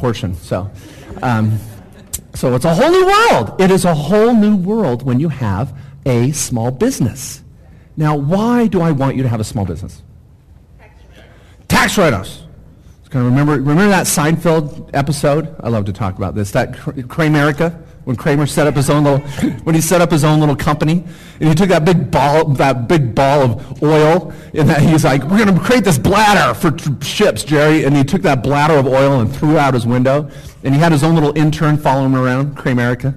portion. So it's a whole new world. It is a whole new world when you have a small business. Now, why do I want you to have a small business? Tax write-offs. Remember that Seinfeld episode? I love to talk about this. That Kramerica, when Kramer set up his own little company, and he took that big ball of oil, and he's like, "We're going to create this bladder for ships, Jerry." And he took that bladder of oil and threw it out his window, and he had his own little intern following him around, Kramerica.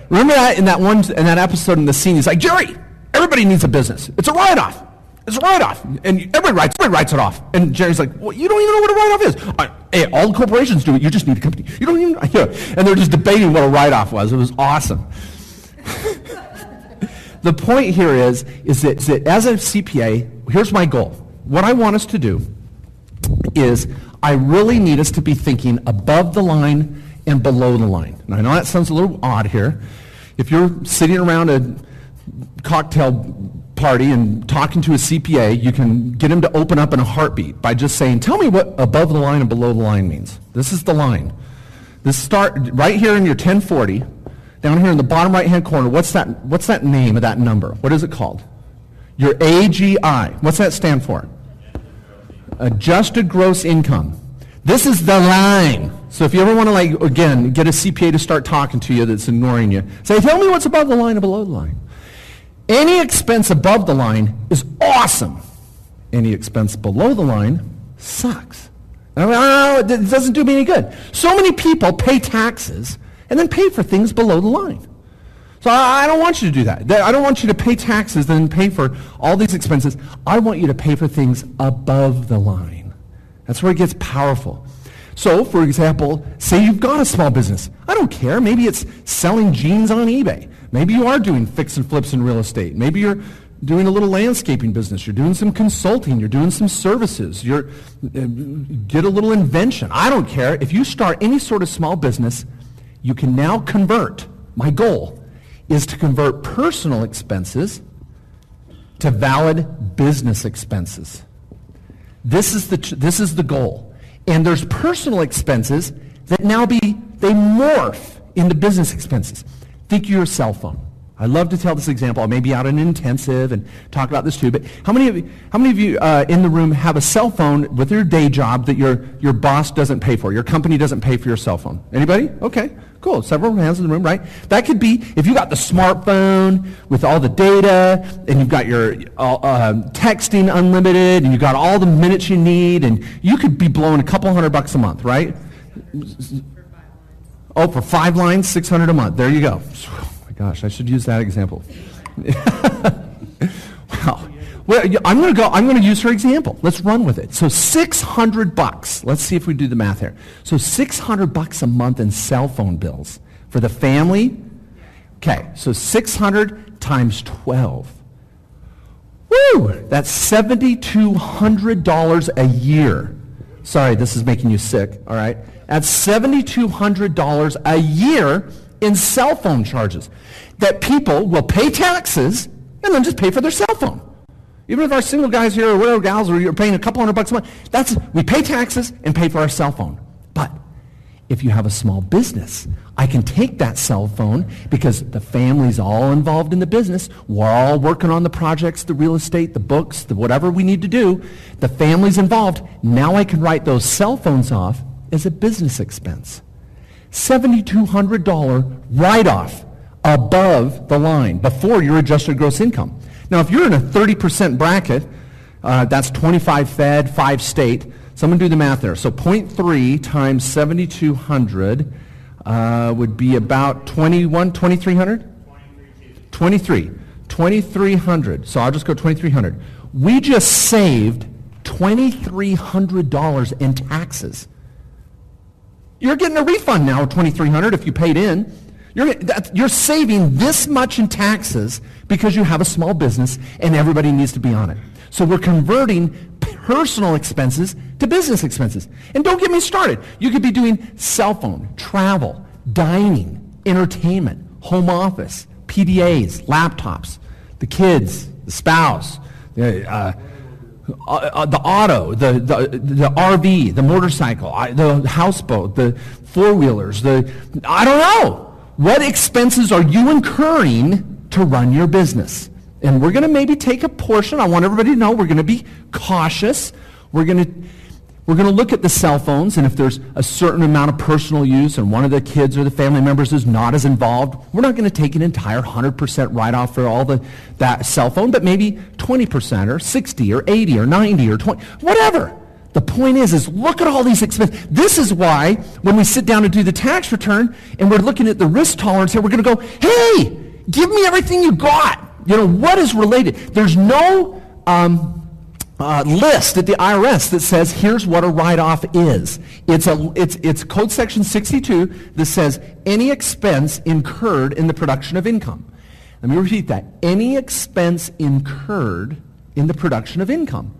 Remember that in that episode in the scene? He's like, "Jerry, everybody needs a business. It's a write-off. It's a write-off." And everybody writes it off. And Jerry's like, "Well, you don't even know what a write-off is." Hey, all the corporations do it. You just need a company. You don't even, And they're just debating what a write-off was. It was awesome. The point here is that as a CPA, here's my goal. What I want us to do is I really need us to be thinking above the line and below the line. Now, I know that sounds a little odd here. If you're sitting around a cocktail party and talking to a CPA, you can get him to open up in a heartbeat by just saying, "Tell me what above the line and below the line means." This is the line. This start right here in your 1040, down here in the bottom right-hand corner. What's that name of that number? What is it called? Your AGI. What's that stand for? Adjusted gross income. This is the line. So if you ever want to, again, get a CPA to start talking to you that's ignoring you, say, "Tell me what's above the line and below the line." Any expense above the line is awesome. Any expense below the line sucks. It doesn't do me any good. So many people pay taxes and then pay for things below the line. So I don't want you to do that. I don't want you to pay taxes and then pay for all these expenses. I want you to pay for things above the line. That's where it gets powerful. So, for example, say you've got a small business. I don't care. Maybe it's selling jeans on eBay. Maybe you are doing fix and flips in real estate. Maybe you're doing a little landscaping business. You're doing some consulting. You're doing some services. Get a little invention. I don't care. If you start any sort of small business, you can now convert. My goal is to convert personal expenses to valid business expenses. This is the goal. And there's personal expenses that now they morph into business expenses. Think of your cell phone. I love to tell this example. I may be out in an intensive and talk about this too, but how many of you in the room have a cell phone with your day job that your boss doesn't pay for? Your company doesn't pay for your cell phone? Anybody? Okay, cool. Several hands in the room, right? That could be if you got the smartphone with all the data, and you've got your texting unlimited, and you've got all the minutes you need, and you could be blowing a couple $100 a month, right? Oh, for 5 lines, $600 a month. There you go. Gosh, I should use that example. Well, I'm going to use her example. Let's run with it. So $600. Let's see if we do the math here. So $600 a month in cell phone bills for the family. Okay, so 600 times 12. Woo! That's $7,200 a year. Sorry, this is making you sick. All right, that's $7,200 a year in cell phone charges that people will pay taxes and then just pay for their cell phone. Even if our single guys here or whatever gals or you're paying a couple $100 a month, we pay taxes and pay for our cell phone. But if you have a small business, I can take that cell phone because the family's all involved in the business. We're all working on the projects, the real estate, the books, the whatever we need to do. The family's involved. Now I can write those cell phones off as a business expense. $7,200 write-off above the line before your adjusted gross income. Now, if you're in a 30% bracket, that's 25 Fed, 5 state. Someone do the math there. So 0.3 times 7,200 would be about 2,300? 2,300. So I'll just go 2,300. We just saved $2,300 in taxes. You're getting a refund now of $2,300 if you paid in. You're saving this much in taxes because you have a small business and everybody needs to be on it. So we're converting personal expenses to business expenses. And don't get me started. You could be doing cell phone, travel, dining, entertainment, home office, PDAs, laptops, the kids, the spouse, the auto, the RV, the motorcycle, the houseboat, the four-wheelers, I don't know. What expenses are you incurring to run your business? And we're going to maybe take a portion. I want everybody to know we're going to be cautious. We're going to look at the cell phones, and if there's a certain amount of personal use and one of the kids or the family members is not as involved, we're not going to take an entire 100% write-off for all that cell phone, but maybe 20% or 60 or 80 or 90 or 20, whatever. The point is look at all these expenses. This is why when we sit down to do the tax return and we're looking at the risk tolerance here, we're going to go, hey, give me everything you got. What is related? There's no list at the IRS that says here's what a write-off is. It's Code Section 62 that says any expense incurred in the production of income. Let me repeat that. Any expense incurred in the production of income.